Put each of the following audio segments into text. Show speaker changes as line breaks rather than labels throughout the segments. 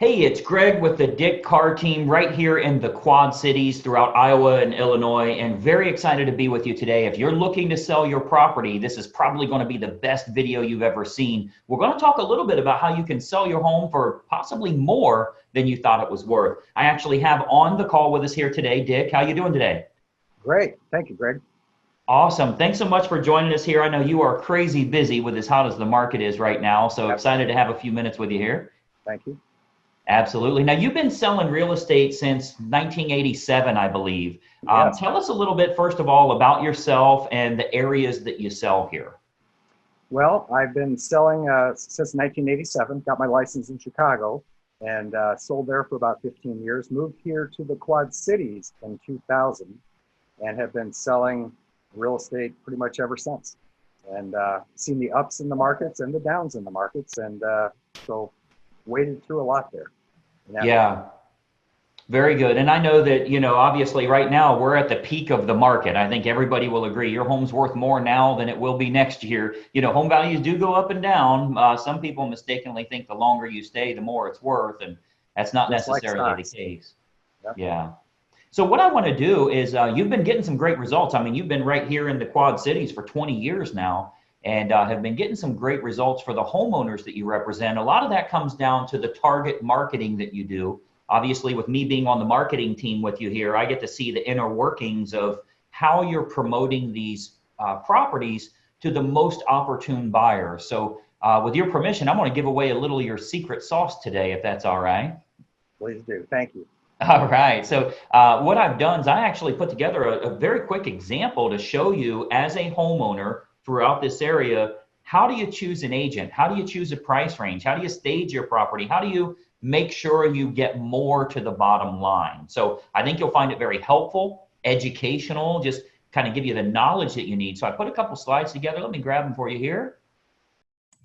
Hey, it's Greg with the Dick Carr team right here in the Quad Cities throughout Iowa and Illinois, and very excited to be with you today. If you're looking to sell your property, this is probably going to be the best video you've ever seen. We're going to talk a little bit about how you can sell your home for possibly more than you thought it was worth. I actually have on the call with us here today, Dick. How you doing today?
Great. Thank you, Greg.
Awesome. Thanks so much for joining us here. I know you are crazy busy with as hot as the market is right now, so
Yep.
excited to have a few minutes with you here.
Thank you.
Absolutely. Now, you've been selling real estate since 1987, I believe.
Yes.
Tell us a little bit, first of all, about yourself and the areas that you sell here.
Well, I've been selling since 1987. Got my license in Chicago and sold there for about 15 years. Moved here to the Quad Cities in 2000 and have been selling real estate pretty much ever since. And seen the ups in the markets and the downs in the markets. And so waded through a lot there.
Yeah, very good. And I know that, obviously right now we're at the peak of the market. I think everybody will agree your home's worth more now than it will be next year. Home values do go up and down. Some people mistakenly think the longer you stay, the more it's worth, and that's not
Just like
necessarily the
stocks.
case.
Yep.
Yeah. So what I want to do is you've been getting some great results. I mean, you've been right here in the Quad Cities for 20 years now and have been getting some great results for the homeowners that you represent. A lot of that comes down to the target marketing that you do. Obviously, with me being on the marketing team with you here, I get to see the inner workings of how you're promoting these properties to the most opportune buyer. So with your permission, I want to give away a little of your secret sauce today, if that's all right.
Please do. Thank you.
All right. So what I've done is I actually put together a very quick example to show you as a homeowner throughout this area, how do you choose an agent? How do you choose a price range? How do you stage your property? How do you make sure you get more to the bottom line? So I think you'll find it very helpful, educational, just kind of give you the knowledge that you need. So I put a couple slides together. Let me grab them for you here.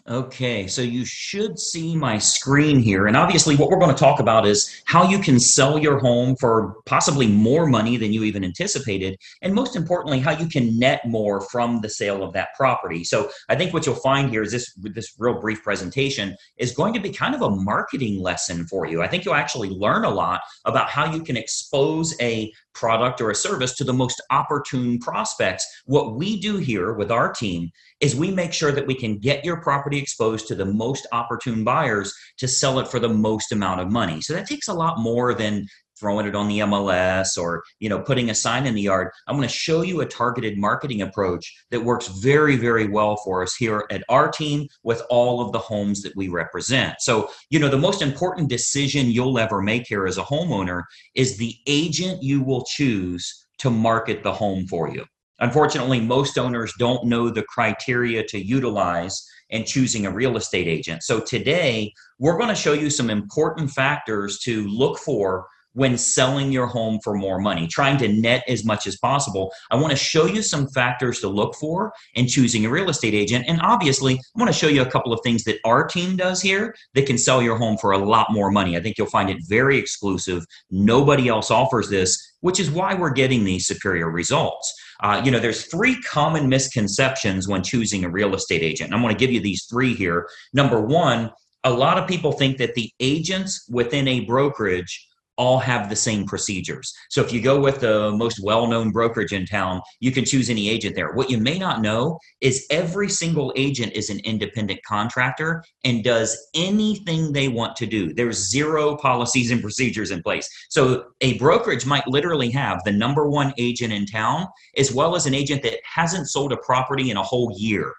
Okay, so you should see my screen here. And obviously what we're going to talk about is how you can sell your home for possibly more money than you even anticipated. And most importantly, how you can net more from the sale of that property. So I think what you'll find here is this real brief presentation is going to be kind of a marketing lesson for you. I think you'll actually learn a lot about how you can expose a product or a service to the most opportune prospects. What we do here with our team is we make sure that we can get your property exposed to the most opportune buyers to sell it for the most amount of money. So that takes a lot more than throwing it on the MLS or putting a sign in the yard. I'm going to show you a targeted marketing approach that works very, very well for us here at our team with all of the homes that we represent. So the most important decision you'll ever make here as a homeowner is the agent you will choose to market the home for you. Unfortunately, most owners don't know the criteria to utilize in choosing a real estate agent. So today, we're going to show you some important factors to look for when selling your home for more money, trying to net as much as possible. I want to show you some factors to look for in choosing a real estate agent. And obviously, I want to show you a couple of things that our team does here that can sell your home for a lot more money. I think you'll find it very exclusive. Nobody else offers this, which is why we're getting these superior results. There's three common misconceptions when choosing a real estate agent. I'm going to give you these three here. Number one, a lot of people think that the agents within a brokerage all have the same procedures. So if you go with the most well-known brokerage in town, you can choose any agent there. What you may not know is every single agent is an independent contractor and does anything they want to do. There's zero policies and procedures in place. So a brokerage might literally have the number one agent in town, as well as an agent that hasn't sold a property in a whole year.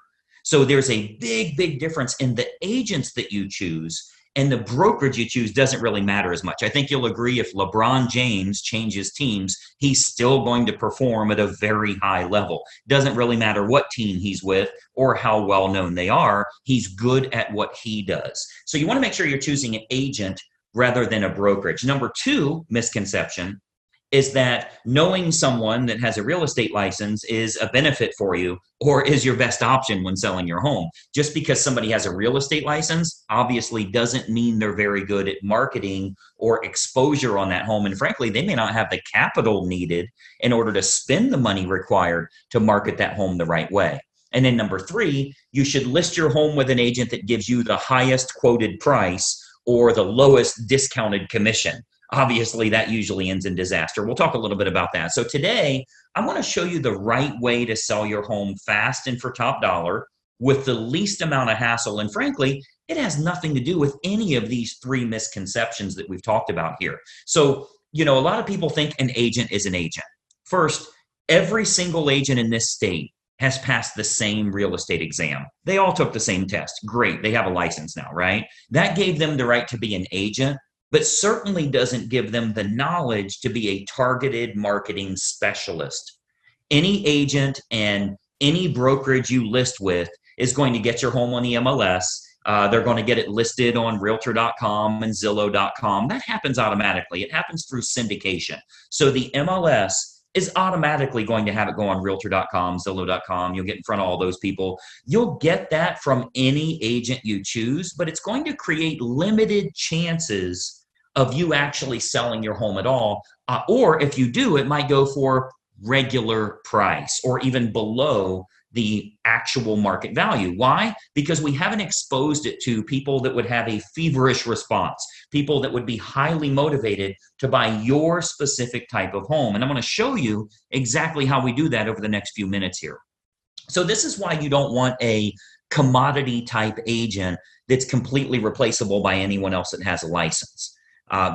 So there's a big, big difference in the agents that you choose, and the brokerage you choose doesn't really matter as much. I think you'll agree if LeBron James changes teams, he's still going to perform at a very high level. Doesn't really matter what team he's with or how well known they are. He's good at what he does. So you want to make sure you're choosing an agent rather than a brokerage. Number two misconception is that knowing someone that has a real estate license is a benefit for you or is your best option when selling your home. Just because somebody has a real estate license obviously doesn't mean they're very good at marketing or exposure on that home. And frankly, they may not have the capital needed in order to spend the money required to market that home the right way. And then number three, you should list your home with an agent that gives you the highest quoted price or the lowest discounted commission. Obviously, that usually ends in disaster. We'll talk a little bit about that. So today, I'm going to show you the right way to sell your home fast and for top dollar with the least amount of hassle. And frankly, it has nothing to do with any of these three misconceptions that we've talked about here. So, a lot of people think an agent is an agent. First, every single agent in this state has passed the same real estate exam. They all took the same test. Great. They have a license now, right? That gave them the right to be an agent, but certainly doesn't give them the knowledge to be a targeted marketing specialist. Any agent and any brokerage you list with is going to get your home on the MLS. They're going to get it listed on Realtor.com and Zillow.com. That happens automatically. It happens through syndication. So the MLS is automatically going to have it go on Realtor.com, Zillow.com. You'll get in front of all those people. You'll get that from any agent you choose, but it's going to create limited chances of you actually selling your home at all. Or if you do, it might go for regular price or even below the actual market value. Why? Because we haven't exposed it to people that would have a feverish response, people that would be highly motivated to buy your specific type of home. And I'm going to show you exactly how we do that over the next few minutes here. So this is why you don't want a commodity type agent that's completely replaceable by anyone else that has a license.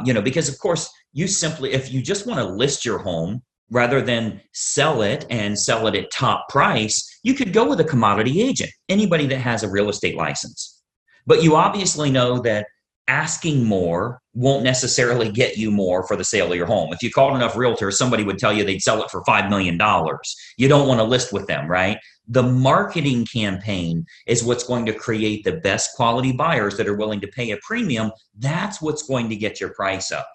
Because of course, if you just want to list your home rather than sell it and sell it at top price, you could go with a commodity agent, anybody that has a real estate license. But you obviously know that asking more won't necessarily get you more for the sale of your home. If you called enough realtors, somebody would tell you they'd sell it for $5 million. You don't want to list with them, right? The marketing campaign is what's going to create the best quality buyers that are willing to pay a premium. That's what's going to get your price up.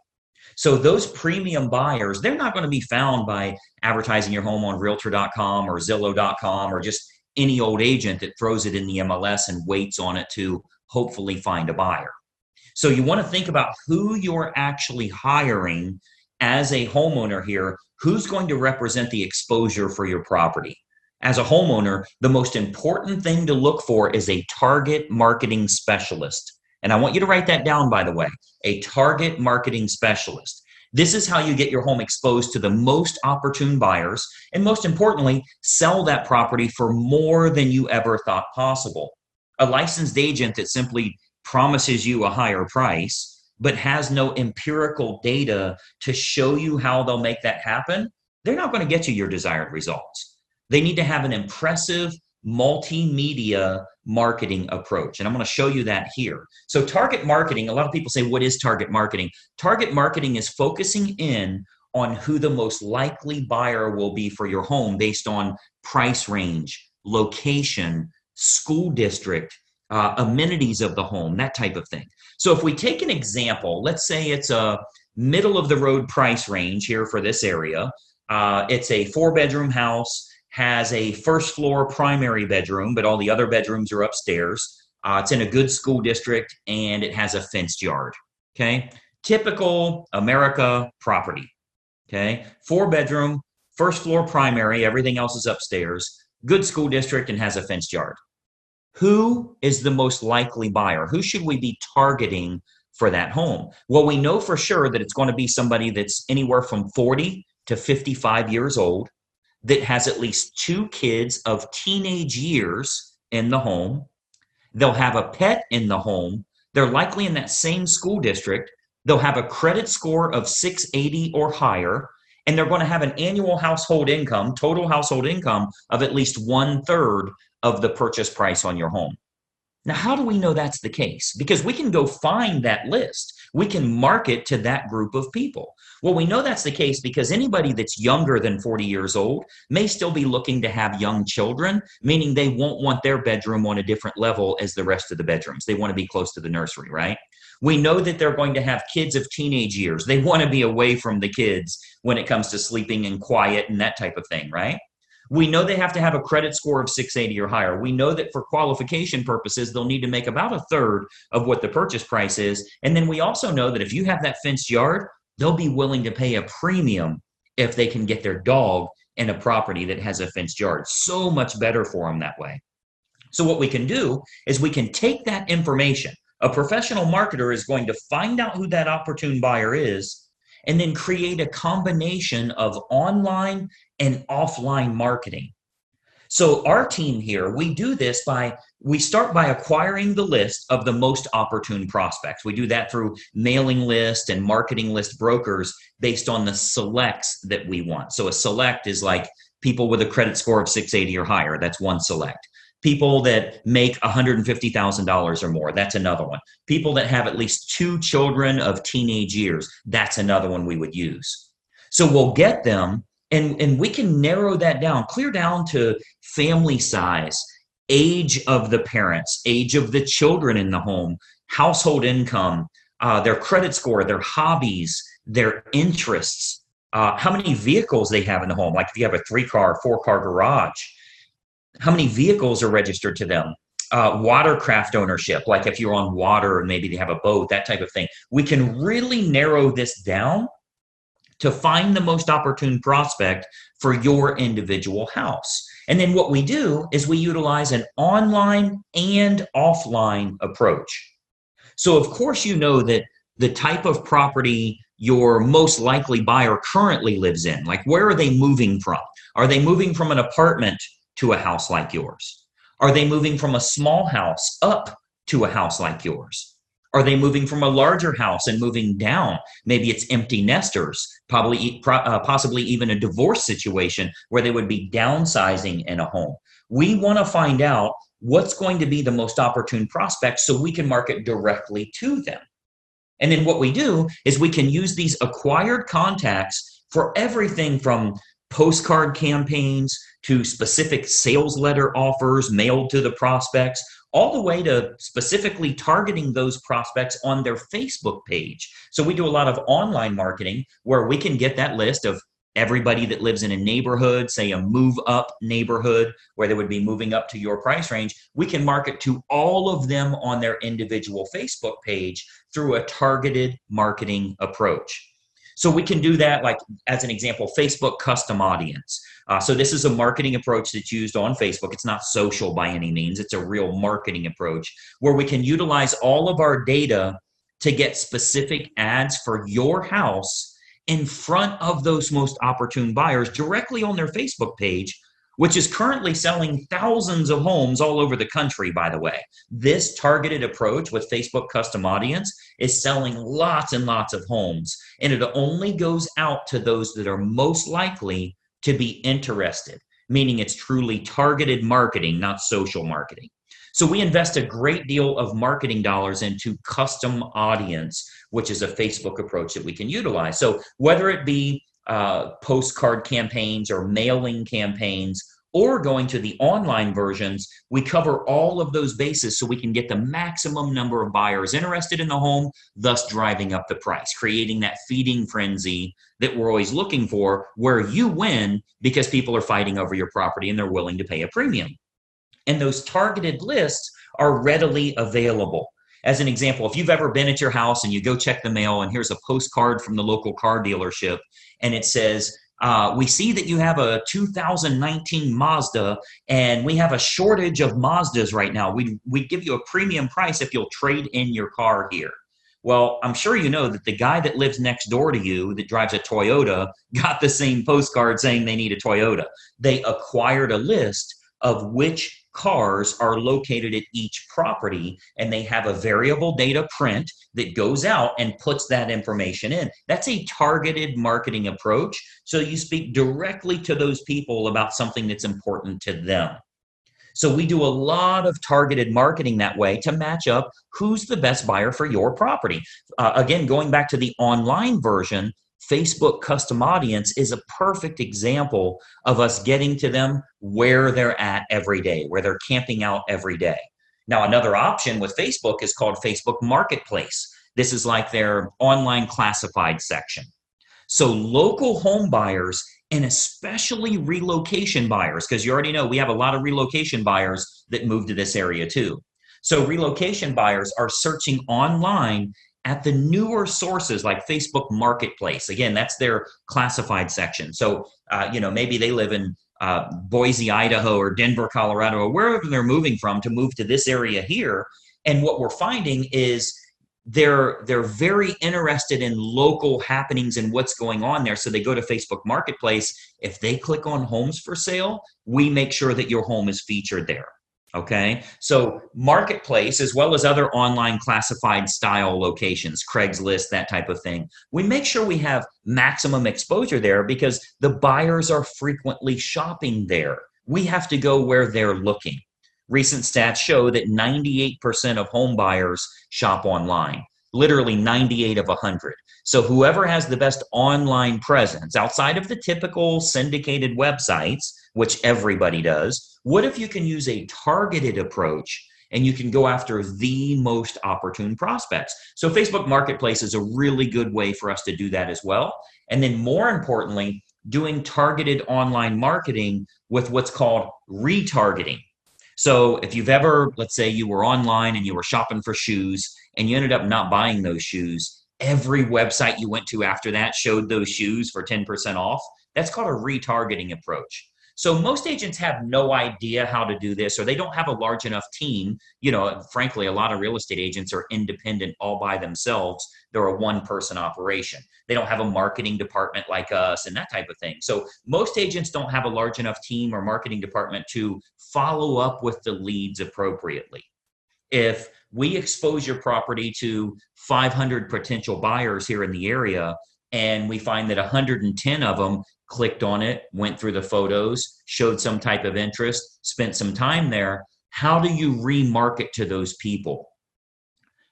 So those premium buyers, they're not going to be found by advertising your home on Realtor.com or Zillow.com or just any old agent that throws it in the MLS and waits on it to hopefully find a buyer. So you want to think about who you're actually hiring as a homeowner here, who's going to represent the exposure for your property. As a homeowner, the most important thing to look for is a target marketing specialist. And I want you to write that down, by the way, a target marketing specialist. This is how you get your home exposed to the most opportune buyers, and most importantly, sell that property for more than you ever thought possible. A licensed agent that simply promises you a higher price, but has no empirical data to show you how they'll make that happen, they're not going to get you your desired results. They need to have an impressive multimedia marketing approach. And I'm going to show you that here. So target marketing, a lot of people say, what is target marketing? Target marketing is focusing in on who the most likely buyer will be for your home based on price range, location, school district, amenities of the home, that type of thing. So if we take an example, let's say it's a middle of the road price range here for this area. It's a 4-bedroom house, has a first floor primary bedroom, but all the other bedrooms are upstairs. It's in a good school district and it has a fenced yard. Okay. Typical America property. Okay. 4-bedroom, first floor primary, everything else is upstairs, good school district and has a fenced yard. Who is the most likely buyer? Who should we be targeting for that home? Well, we know for sure that it's going to be somebody that's anywhere from 40 to 55 years old, that has at least 2 kids of teenage years in the home. They'll have a pet in the home. They're likely in that same school district. They'll have a credit score of 680 or higher, and they're going to have an annual household income, total household income of at least 1/3 of the purchase price on your home. Now, how do we know that's the case? Because we can go find that list. We can market to that group of people. Well, we know that's the case because anybody that's younger than 40 years old may still be looking to have young children, meaning they won't want their bedroom on a different level as the rest of the bedrooms. They want to be close to the nursery, right? We know that they're going to have kids of teenage years. They want to be away from the kids when it comes to sleeping and quiet and that type of thing, right? We know they have to have a credit score of 680 or higher. We know that for qualification purposes, they'll need to make about 1/3 of what the purchase price is. And then we also know that if you have that fenced yard, they'll be willing to pay a premium if they can get their dog in a property that has a fenced yard. So much better for them that way. So what we can do is we can take that information A professional marketer is going to find out who that opportune buyer is and then create a combination of online and offline marketing. So our team here, we do this we start by acquiring the list of the most opportune prospects. We do that through mailing list and marketing list brokers based on the selects that we want. So a select is like people with a credit score of 680 or higher. That's one select. People that make $150,000 or more, that's another one. People that have at least 2 children of teenage years, that's another one we would use. So we'll get them, and we can narrow that down, clear down to family size, age of the parents, age of the children in the home, household income, their credit score, their hobbies, their interests, how many vehicles they have in the home. Like if you have a 3-car, 4-car garage, how many vehicles are registered to them? Watercraft ownership, like if you're on water and maybe they have a boat, that type of thing. We can really narrow this down to find the most opportune prospect for your individual house. And then what we do is we utilize an online and offline approach. So of course, you know that the type of property your most likely buyer currently lives in, like where are they moving from? Are they moving from an apartment to a house like yours? Are they moving from a small house up to a house like yours? Are they moving from a larger house and moving down? Maybe it's empty nesters, possibly even a divorce situation where they would be downsizing in a home. We want to find out what's going to be the most opportune prospect so we can market directly to them. And then what we do is we can use these acquired contacts for everything from postcard campaigns to specific sales letter offers mailed to the prospects, all the way to specifically targeting those prospects on their Facebook page. So we do a lot of online marketing where we can get that list of everybody that lives in a neighborhood, say a move up neighborhood where they would be moving up to your price range. We can market to all of them on their individual Facebook page through a targeted marketing approach. So we can do that, like as an example, Facebook custom audience. So this is a marketing approach that's used on Facebook. It's not social by any means. It's a real marketing approach where we can utilize all of our data to get specific ads for your house in front of those most opportune buyers directly on their Facebook page, which is currently selling thousands of homes all over the country, by the way. This targeted approach with Facebook custom audience is selling lots and lots of homes, and it only goes out to those that are most likely to be interested, meaning it's truly targeted marketing, not social marketing. So we invest a great deal of marketing dollars into custom audience, which is a Facebook approach that we can utilize. So whether it be postcard campaigns or mailing campaigns, or going to the online versions, we cover all of those bases so we can get the maximum number of buyers interested in the home, thus driving up the price, creating that feeding frenzy that we're always looking for, where you win because people are fighting over your property and they're willing to pay a premium. And those targeted lists are readily available. As an example, if you've ever been at your house and you go check the mail and here's a postcard from the local car dealership and it says, we see that you have a 2019 Mazda and we have a shortage of Mazdas right now. We'd give you a premium price if you'll trade in your car here. Well, I'm sure you know that the guy that lives next door to you that drives a Toyota got the same postcard saying they need a Toyota. They acquired a list of which cars are located at each property, and they have a variable data print that goes out and puts that information in. That's a targeted marketing approach. So you speak directly to those people about something that's important to them. So we do a lot of targeted marketing that way to match up who's the best buyer for your property. Again, going back to the online version, Facebook custom audience is a perfect example of us getting to them where they're at every day, where they're camping out every day. Now, another option with Facebook is called Facebook Marketplace. This is like their online classified section. So local home buyers and especially relocation buyers, because you already know we have a lot of relocation buyers that move to this area too. So relocation buyers are searching online at the newer sources like Facebook Marketplace. Again, that's their classified section. So, maybe they live in Boise, Idaho, or Denver, Colorado, or wherever they're moving from to move to this area here. And what we're finding is they're very interested in local happenings and what's going on there. So they go to Facebook Marketplace. If they click on homes for sale, we make sure that your home is featured there. Okay, so Marketplace, as well as other online classified style locations, Craigslist, that type of thing, we make sure we have maximum exposure there because the buyers are frequently shopping there. We have to go where they're looking. Recent stats show that 98% of home buyers shop online, literally 98 of 100. So whoever has the best online presence outside of the typical syndicated websites, which everybody does, what if you can use a targeted approach and you can go after the most opportune prospects? So Facebook Marketplace is a really good way for us to do that as well. And then more importantly, doing targeted online marketing with what's called retargeting. So if you've ever, let's say you were online and you were shopping for shoes and you ended up not buying those shoes, every website you went to after that showed those shoes for 10% off. That's called a retargeting approach. So most agents have no idea how to do this, or they don't have a large enough team. You know, frankly, a lot of real estate agents are independent all by themselves. They're a one-person operation. They don't have a marketing department like us and that type of thing. So most agents don't have a large enough team or marketing department to follow up with the leads appropriately. If we expose your property to 500 potential buyers here in the area, and we find that 110 of them clicked on it, went through the photos, showed some type of interest, spent some time there, how do you remarket to those people?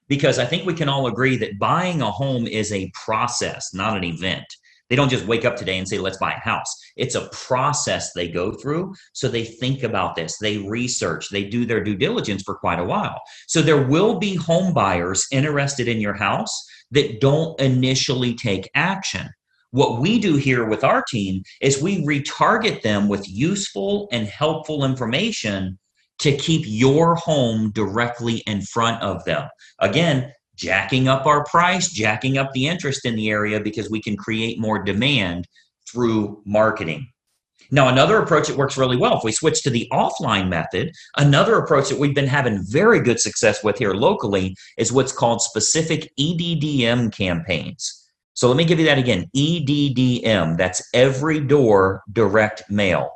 Because I think we can all agree that buying a home is a process, not an event. They don't just wake up today and say, let's buy a house. It's a process they go through. So they think about this, they research, they do their due diligence for quite a while. So there will be home buyers interested in your house that don't initially take action. What we do here with our team is we retarget them with useful and helpful information to keep your home directly in front of them. Again, jacking up our price, jacking up the interest in the area because we can create more demand through marketing. Now, another approach that works really well, if we switch to the offline method, another approach that we've been having very good success with here locally is what's called specific EDDM campaigns. So let me give you that again, EDDM, that's Every Door Direct Mail.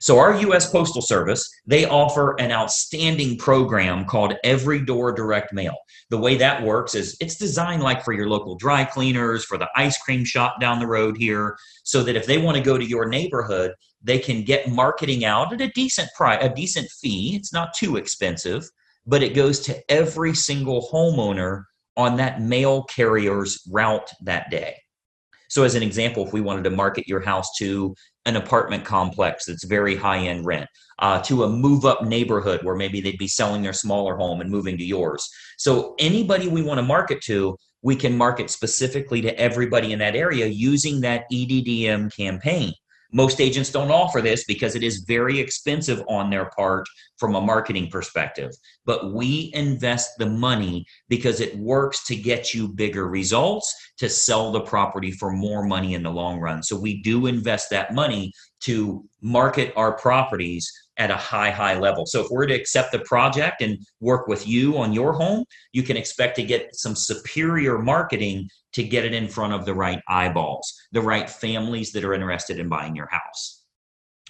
So our U.S. Postal Service, they offer an outstanding program called Every Door Direct Mail. The way that works is it's designed like for your local dry cleaners, for the ice cream shop down the road here, so that if they want to go to your neighborhood, they can get marketing out at a decent price, a decent fee. It's not too expensive, but it goes to every single homeowner on that mail carrier's route that day. So as an example, if we wanted to market your house to an apartment complex that's very high-end rent, to a move-up neighborhood where maybe they'd be selling their smaller home and moving to yours. So anybody we want to market to, we can market specifically to everybody in that area using that EDDM campaign. Most agents don't offer this because it is very expensive on their part from a marketing perspective. But we invest the money because it works to get you bigger results, to sell the property for more money in the long run. So we do invest that money to market our properties at a high level. So if we're to accept the project and work with you on your home, you can expect to get some superior marketing to get it in front of the right eyeballs, the right families that are interested in buying your house.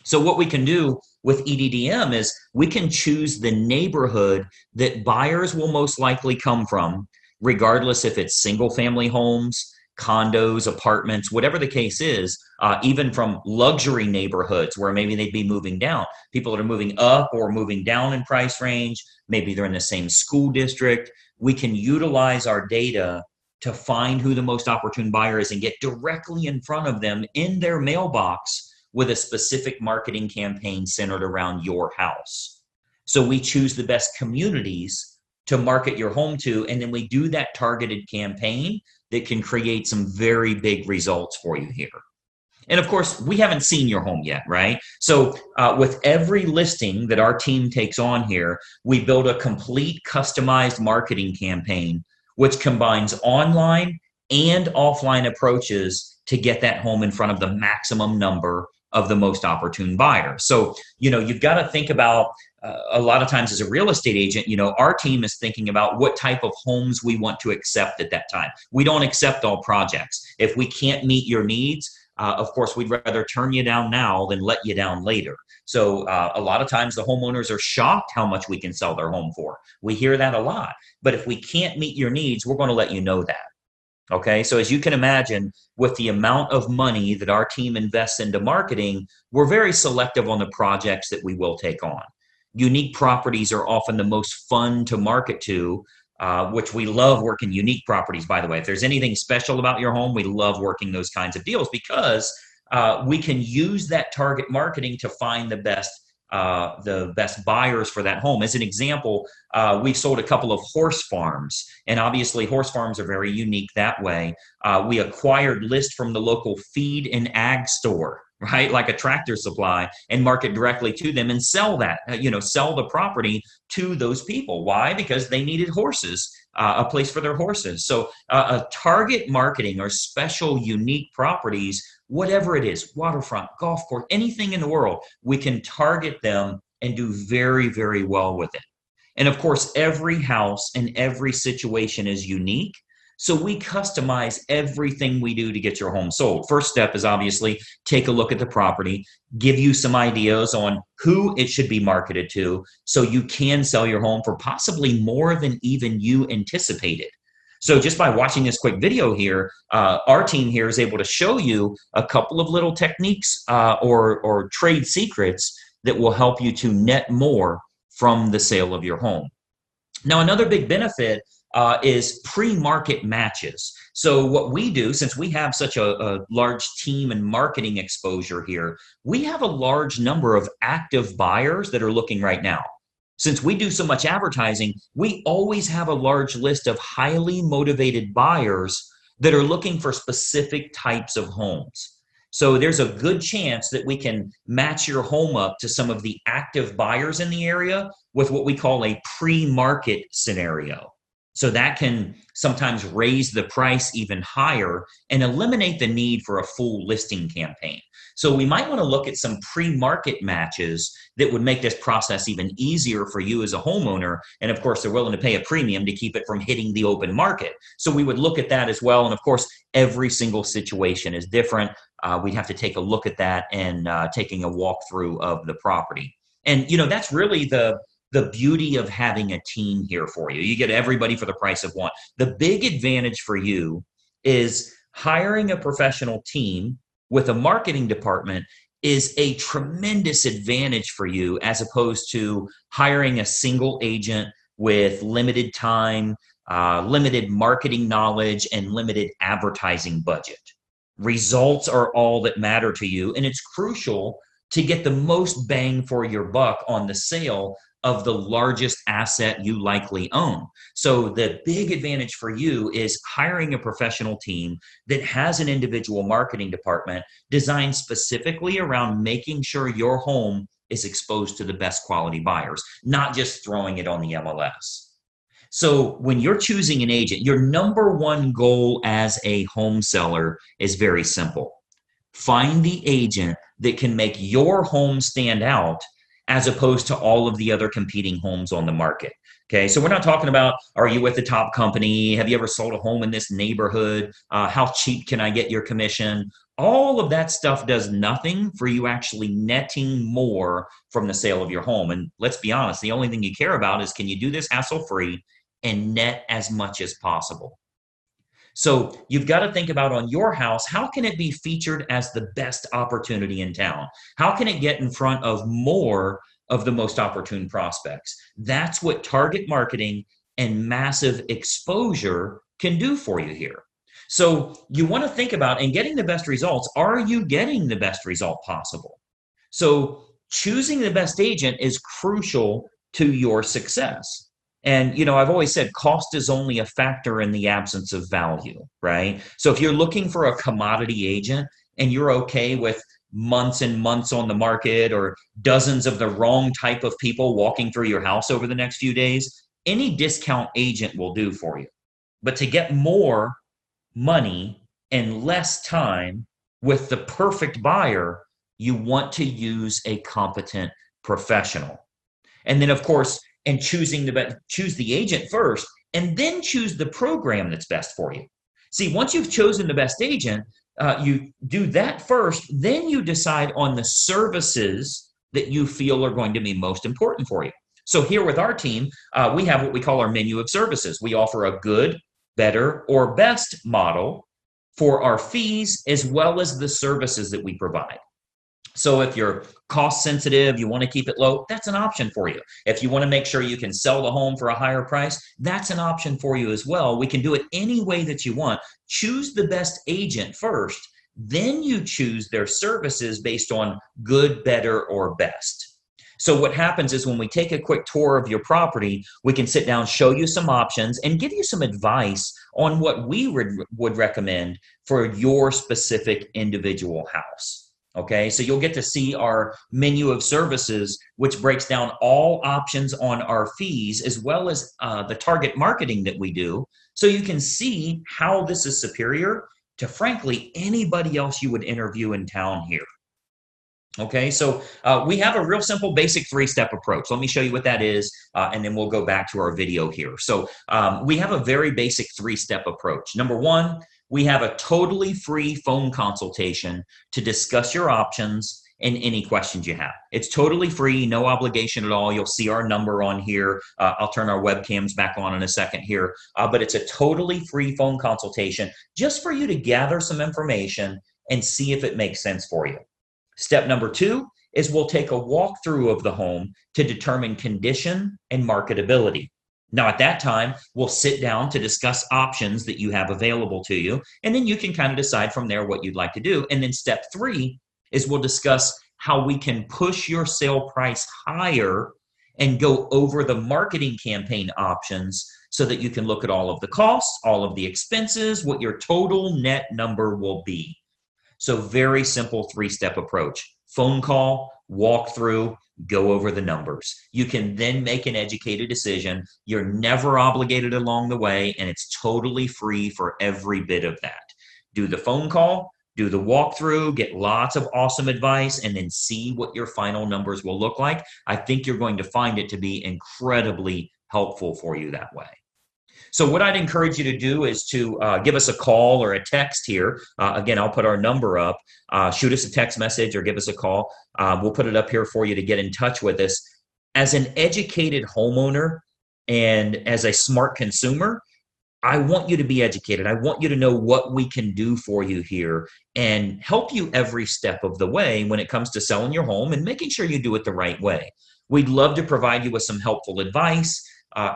So what we can do with EDDM is we can choose the neighborhood that buyers will most likely come from, regardless if it's single family homes, condos, apartments, whatever the case is, even from luxury neighborhoods where maybe they'd be moving down. People that are moving up or moving down in price range, maybe they're in the same school district. We can utilize our data to find who the most opportune buyer is and get directly in front of them in their mailbox with a specific marketing campaign centered around your house. So we choose the best communities to market your home to, and then we do that targeted campaign that can create some very big results for you here. And of course, we haven't seen your home yet, right? So with every listing that our team takes on here, we build a complete customized marketing campaign which combines online and offline approaches to get that home in front of the maximum number of the most opportune buyer. So, you've got to think about a lot of times as a real estate agent, our team is thinking about what type of homes we want to accept at that time. We don't accept all projects. If we can't meet your needs, of course, we'd rather turn you down now than let you down later. So a lot of times the homeowners are shocked how much we can sell their home for. We hear that a lot. But if we can't meet your needs, we're going to let you know that. Okay, so as you can imagine, with the amount of money that our team invests into marketing, we're very selective on the projects that we will take on. Unique properties are often the most fun to market to, which we love working unique properties, by the way. If there's anything special about your home, we love working those kinds of deals because we can use that target marketing to find the best buyers for that home. As an example, we've sold a couple of horse farms, and obviously horse farms are very unique that way. We acquired lists from the local feed and ag store, right? Like a Tractor Supply, and market directly to them and sell that, sell the property to those people. Why? Because they needed horses, a place for their horses. So a target marketing or special unique properties, whatever it is, waterfront, golf course, anything in the world, we can target them and do very, very well with it. And of course, every house and every situation is unique. So we customize everything we do to get your home sold. First step is obviously take a look at the property, give you some ideas on who it should be marketed to so you can sell your home for possibly more than even you anticipated. So just by watching this quick video here, our team here is able to show you a couple of little techniques or trade secrets that will help you to net more from the sale of your home. Now, another big benefit is pre-market matches. So what we do, since we have such a large team and marketing exposure here, we have a large number of active buyers that are looking right now. Since we do so much advertising, we always have a large list of highly motivated buyers that are looking for specific types of homes. So there's a good chance that we can match your home up to some of the active buyers in the area with what we call a pre-market scenario. So that can sometimes raise the price even higher and eliminate the need for a full listing campaign. So we might want to look at some pre-market matches that would make this process even easier for you as a homeowner. And of course, they're willing to pay a premium to keep it from hitting the open market. So we would look at that as well. And of course, every single situation is different. We'd have to take a look at that and taking a walkthrough of the property. And, that's really the beauty of having a team here for you. You get everybody for the price of one. The big advantage for you is hiring a professional team with a marketing department is a tremendous advantage for you as opposed to hiring a single agent with limited time, limited marketing knowledge, and limited advertising budget. Results are all that matter to you, and it's crucial to get the most bang for your buck on the sale of the largest asset you likely own. So the big advantage for you is hiring a professional team that has an individual marketing department designed specifically around making sure your home is exposed to the best quality buyers, not just throwing it on the MLS. So when you're choosing an agent, your number one goal as a home seller is very simple. Find the agent that can make your home stand out as opposed to all of the other competing homes on the market. Okay, so we're not talking about, are you with the top company? Have you ever sold a home in this neighborhood? How cheap can I get your commission? All of that stuff does nothing for you actually netting more from the sale of your home. And let's be honest, the only thing you care about is, can you do this hassle-free and net as much as possible? So you've got to think about, on your house, how can it be featured as the best opportunity in town? How can it get in front of more of the most opportune prospects? That's what target marketing and massive exposure can do for you here. So you want to think about, in getting the best results, are you getting the best result possible? So choosing the best agent is crucial to your success. And, I've always said cost is only a factor in the absence of value, right? So if you're looking for a commodity agent and you're okay with months and months on the market or dozens of the wrong type of people walking through your house over the next few days, any discount agent will do for you. But to get more money and less time with the perfect buyer, you want to use a competent professional. And then, of course, and choose the agent first, and then choose the program that's best for you. See, once you've chosen the best agent, you do that first, then you decide on the services that you feel are going to be most important for you. So here with our team, we have what we call our menu of services. We offer a good, better, or best model for our fees as well as the services that we provide. So if you're cost sensitive, you want to keep it low, that's an option for you. If you want to make sure you can sell the home for a higher price, that's an option for you as well. We can do it any way that you want. Choose the best agent first, then you choose their services based on good, better, or best. So what happens is when we take a quick tour of your property, we can sit down, show you some options, and give you some advice on what we would recommend for your specific individual house. Okay, so you'll get to see our menu of services, which breaks down all options on our fees, as well as the target marketing that we do. So you can see how this is superior to, frankly, anybody else you would interview in town here. Okay, so we have a real simple basic three-step approach. Let me show you what that is, and then we'll go back to our video here. So we have a very basic three-step approach. Number one, we have a totally free phone consultation to discuss your options and any questions you have. It's totally free, no obligation at all. You'll see our number on here. I'll turn our webcams back on in a second here, but it's a totally free phone consultation just for you to gather some information and see if it makes sense for you. Step number two is we'll take a walkthrough of the home to determine condition and marketability. Now, at that time, we'll sit down to discuss options that you have available to you, and then you can kind of decide from there what you'd like to do. And then step three is we'll discuss how we can push your sale price higher and go over the marketing campaign options so that you can look at all of the costs, all of the expenses, what your total net number will be. So very simple three-step approach. Phone call, walk through, go over the numbers. You can then make an educated decision. You're never obligated along the way, and it's totally free for every bit of that. Do the phone call, do the walkthrough, get lots of awesome advice, and then see what your final numbers will look like. I think you're going to find it to be incredibly helpful for you that way. So what I'd encourage you to do is to give us a call or a text here. Again, I'll put our number up. Shoot us a text message or give us a call. We'll put it up here for you to get in touch with us. As an educated homeowner and as a smart consumer, I want you to be educated. I want you to know what we can do for you here and help you every step of the way when it comes to selling your home and making sure you do it the right way. We'd love to provide you with some helpful advice,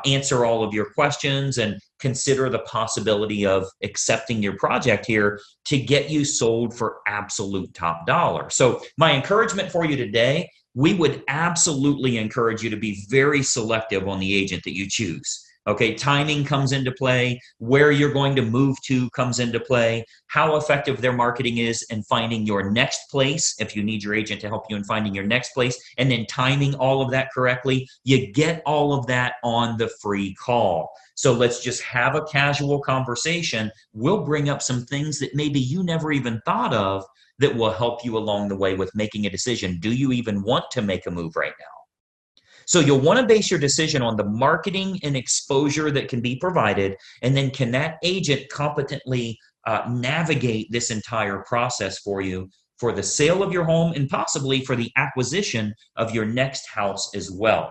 answer all of your questions, and consider the possibility of accepting your project here to get you sold for absolute top dollar. So my encouragement for you today, we would absolutely encourage you to be very selective on the agent that you choose. Okay, timing comes into play, where you're going to move to comes into play, how effective their marketing is in finding your next place, if you need your agent to help you in finding your next place, and then timing all of that correctly. You get all of that on the free call. So let's just have a casual conversation. We'll bring up some things that maybe you never even thought of that will help you along the way with making a decision. Do you even want to make a move right now? So you'll want to base your decision on the marketing and exposure that can be provided, and then can that agent competently navigate this entire process for you for the sale of your home and possibly for the acquisition of your next house as well.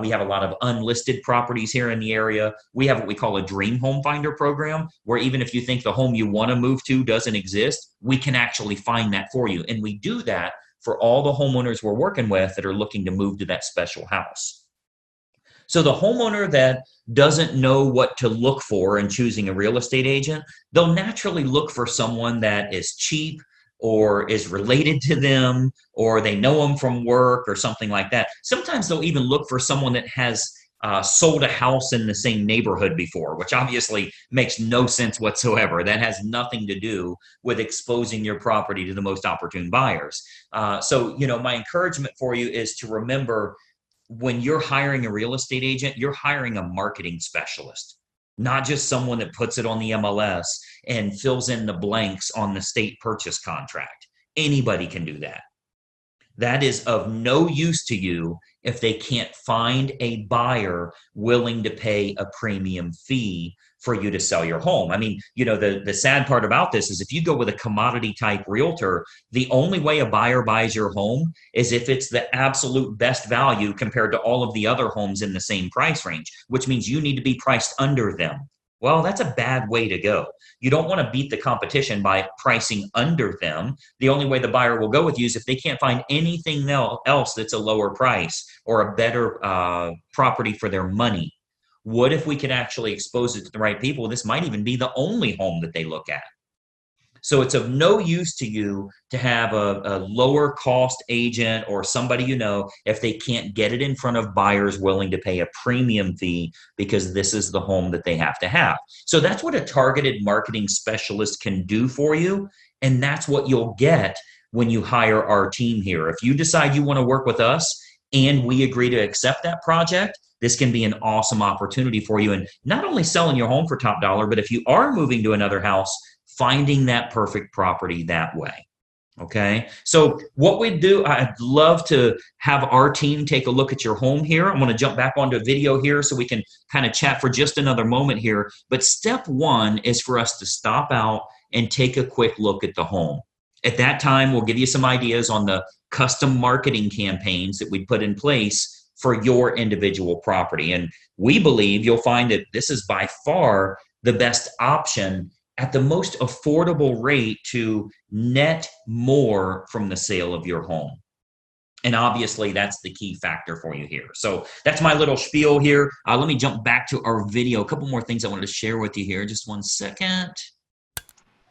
We have a lot of unlisted properties here in the area. We have what we call a dream home finder program, where even if you think the home you want to move to doesn't exist, we can actually find that for you. And we do that for all the homeowners we're working with that are looking to move to that special house. So the homeowner that doesn't know what to look for in choosing a real estate agent, they'll naturally look for someone that is cheap or is related to them, or they know them from work or something like that. Sometimes they'll even look for someone that has sold a house in the same neighborhood before, which obviously makes no sense whatsoever. That has nothing to do with exposing your property to the most opportune buyers. So, my encouragement for you is to remember, when you're hiring a real estate agent, you're hiring a marketing specialist, not just someone that puts it on the MLS and fills in the blanks on the state purchase contract. Anybody can do that. That is of no use to you if they can't find a buyer willing to pay a premium fee for you to sell your home. I mean, the sad part about this is if you go with a commodity type realtor, the only way a buyer buys your home is if it's the absolute best value compared to all of the other homes in the same price range, which means you need to be priced under them. Well, that's a bad way to go. You don't want to beat the competition by pricing under them. The only way the buyer will go with you is if they can't find anything else that's a lower price or a better property for their money. What if we could actually expose it to the right people? This might even be the only home that they look at. So it's of no use to you to have a lower cost agent or somebody if they can't get it in front of buyers willing to pay a premium fee because this is the home that they have to have. So that's what a targeted marketing specialist can do for you. And that's what you'll get when you hire our team here. If you decide you want to work with us and we agree to accept that project, this can be an awesome opportunity for you. And not only selling your home for top dollar, but if you are moving to another house, finding that perfect property that way. Okay. So what we do, I'd love to have our team take a look at your home here. I'm going to jump back onto a video here so we can kind of chat for just another moment here. But step one is for us to stop out and take a quick look at the home. At that time, we'll give you some ideas on the custom marketing campaigns that we put in place for your individual property. And we believe you'll find that this is by far the best option at the most affordable rate to net more from the sale of your home. And obviously, that's the key factor for you here. So that's my little spiel here. Let me jump back to our video. A couple more things I wanted to share with you here. Just one second.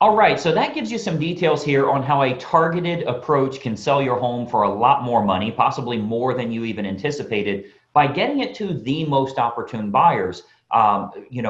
All right, so that gives you some details here on how a targeted approach can sell your home for a lot more money, possibly more than you even anticipated, by getting it to the most opportune buyers.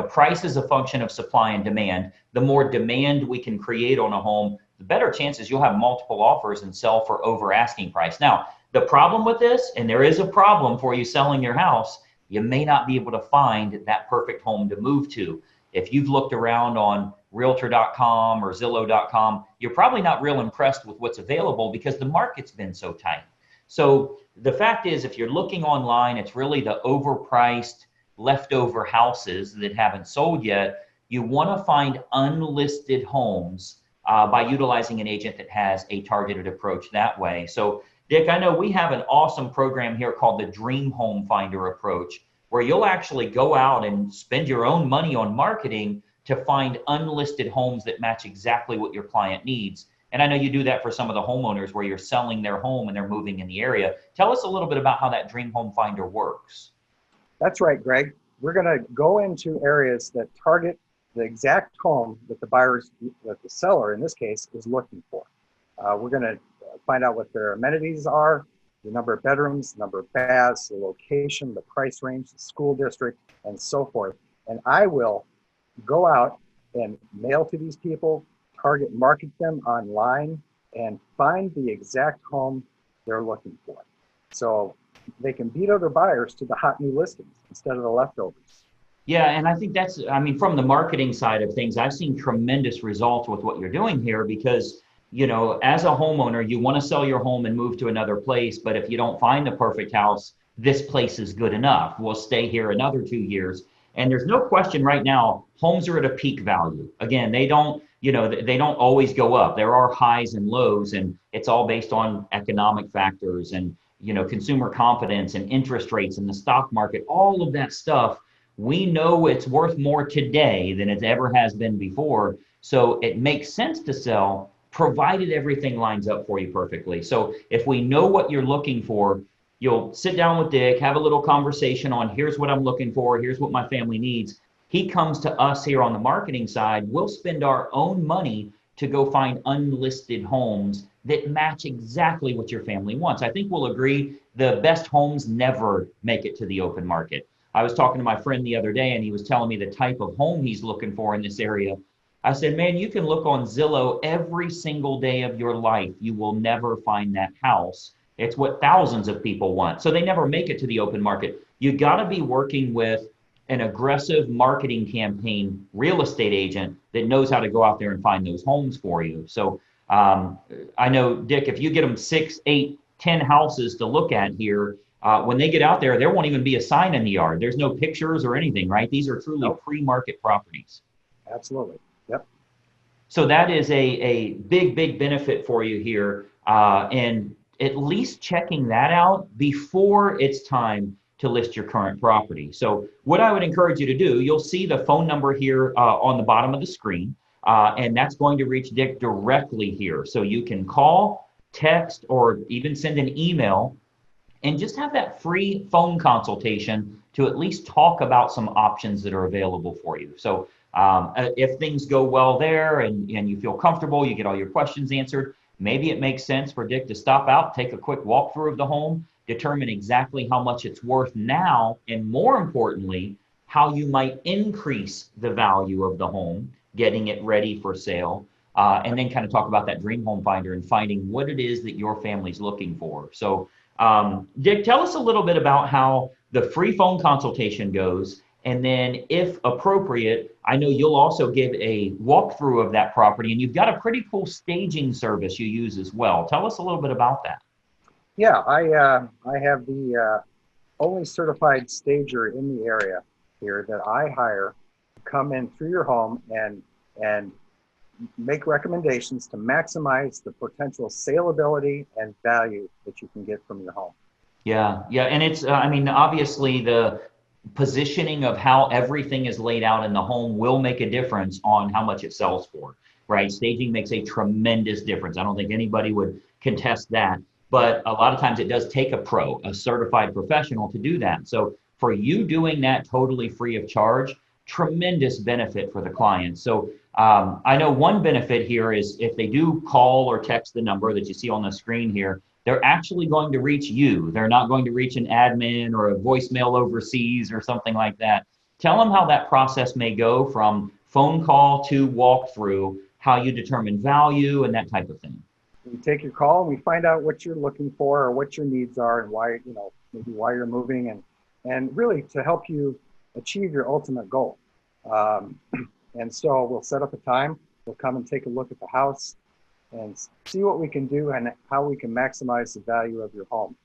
Price is a function of supply and demand. The more demand we can create on a home, the better chances you'll have multiple offers and sell for over asking price. Now, the problem with this, and there is a problem for you selling your house, you may not be able to find that perfect home to move to. If you've looked around on Realtor.com or Zillow.com, you're probably not real impressed with what's available because the market's been so tight. So the fact is, if you're looking online, it's really the overpriced leftover houses that haven't sold yet. You want to find unlisted homes by utilizing an agent that has a targeted approach that way. So Dick, I know we have an awesome program here called the Dream Home Finder approach, where you'll actually go out and spend your own money on marketing to find unlisted homes that match exactly what your client needs. And I know you do that for some of the homeowners where you're selling their home and they're moving in the area. Tell us a little bit about how that Dream Home Finder works.
That's right, Greg. We're going to go into areas that target the exact home that that the seller, in this case, is looking for. We're going to find out what their amenities are, the number of bedrooms, the number of baths, the location, the price range, the school district, and so forth. And I will go out and mail to these people, target market them online, and find the exact home they're looking for. So they can beat other buyers to the hot new listings instead of the leftovers.
Yeah, and I think from the marketing side of things, I've seen tremendous results with what you're doing here because, as a homeowner, you want to sell your home and move to another place, but if you don't find the perfect house, this place is good enough. We'll stay here another 2 years. And there's no question right now, homes are at a peak value. Again, they don't always go up. There are highs and lows, and it's all based on economic factors and, consumer confidence and interest rates and the stock market, all of that stuff. We know it's worth more today than it ever has been before. So it makes sense to sell, provided everything lines up for you perfectly. So if we know what you're looking for, you'll sit down with Dick, have a little conversation on here's what I'm looking for, here's what my family needs. He comes to us here on the marketing side. We'll spend our own money to go find unlisted homes that match exactly what your family wants. I think we'll agree the best homes never make it to the open market. I was talking to my friend the other day and he was telling me the type of home he's looking for in this area. I said, man, you can look on Zillow every single day of your life. You will never find that house. It's what thousands of people want. So they never make it to the open market. You got to be working with an aggressive marketing campaign real estate agent that knows how to go out there and find those homes for you. So I know, Dick, if you get them 6, 8, 10 houses to look at here, when they get out there, there won't even be a sign in the yard. There's no pictures or anything, right? These are truly
Nope.
pre-market properties.
Absolutely. Yep.
So that is a big, big benefit for you here. And at least checking that out before it's time to list your current property. So what I would encourage you to do, you'll see the phone number here on the bottom of the screen, and that's going to reach Dick directly here. So you can call, text, or even send an email and just have that free phone consultation to at least talk about some options that are available for you. So if things go well there and you feel comfortable, you get all your questions answered, maybe it makes sense for Dick to stop out, take a quick walkthrough of the home, determine exactly how much it's worth now, and more importantly, how you might increase the value of the home, getting it ready for sale, and then kind of talk about that dream home finder and finding what it is that your family's looking for. So Dick, tell us a little bit about how the free phone consultation goes. And then if appropriate, I know you'll also give a walkthrough of that property, and you've got a pretty cool staging service you use as well. Tell us a little bit about that.
Yeah, I have the only certified stager in the area here that I hire to come in through your home and make recommendations to maximize the potential saleability and value that you can get from your home.
Yeah, and it's, I mean, obviously the positioning of how everything is laid out in the home will make a difference on how much it sells for, right? Staging makes a tremendous difference. I don't think anybody would contest that, but a lot of times it does take a pro, a certified professional to do that. So for you doing that totally free of charge, tremendous benefit for the client. So I know one benefit here is if they do call or text the number that you see on the screen here, they're actually going to reach you. They're not going to reach an admin or a voicemail overseas or something like that. Tell them how that process may go from phone call to walkthrough, how you determine value and that type of thing.
We take your call and we find out what you're looking for or what your needs are and why, maybe why you're moving and really to help you achieve your ultimate goal. And so we'll set up a time, we'll come and take a look at the house and see what we can do and how we can maximize the value of your home.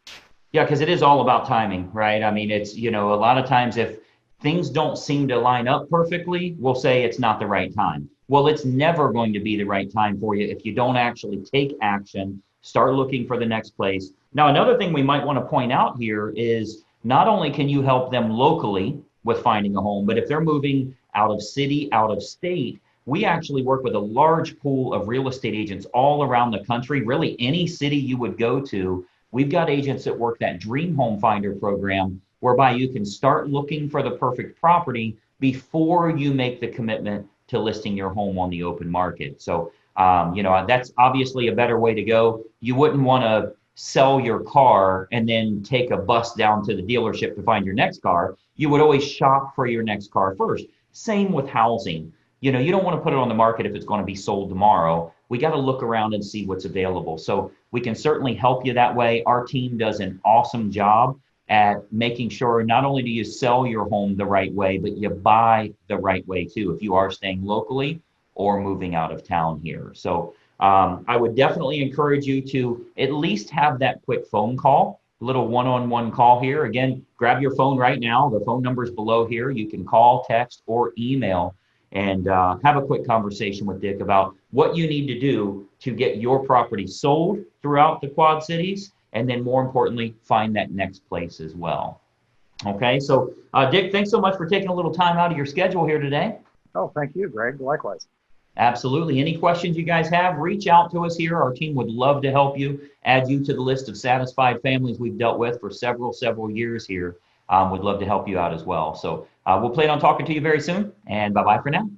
Yeah, because it is all about timing, right? I mean, it's, a lot of times if things don't seem to line up perfectly, we'll say it's not the right time. Well, it's never going to be the right time for you if you don't actually take action, start looking for the next place. Now, another thing we might want to point out here is not only can you help them locally with finding a home, but if they're moving out of city, out of state, we actually work with a large pool of real estate agents all around the country. Really, any city you would go to, we've got agents that work that Dream Home Finder program, whereby you can start looking for the perfect property before you make the commitment to listing your home on the open market. So, that's obviously a better way to go. You wouldn't want to sell your car and then take a bus down to the dealership to find your next car. You would always shop for your next car first. Same with housing. You don't want to put it on the market if it's going to be sold tomorrow. We got to look around and see what's available. So we can certainly help you that way. Our team does an awesome job at making sure not only do you sell your home the right way, but you buy the right way too, if you are staying locally or moving out of town here. So I would definitely encourage you to at least have that quick phone call, a little one-on-one call here. Again, grab your phone right now. The phone number is below here. You can call, text, or email and have a quick conversation with Dick about what you need to do to get your property sold throughout the Quad Cities, and then more importantly, find that next place as well. Okay, so Dick, thanks so much for taking a little time out of your schedule here today.
Oh, thank you, Greg. Likewise.
Absolutely. Any questions you guys have, reach out to us here. Our team would love to help you, add you to the list of satisfied families we've dealt with for several years here. We'd love to help you out as well. So we'll plan on talking to you very soon, and bye-bye for now.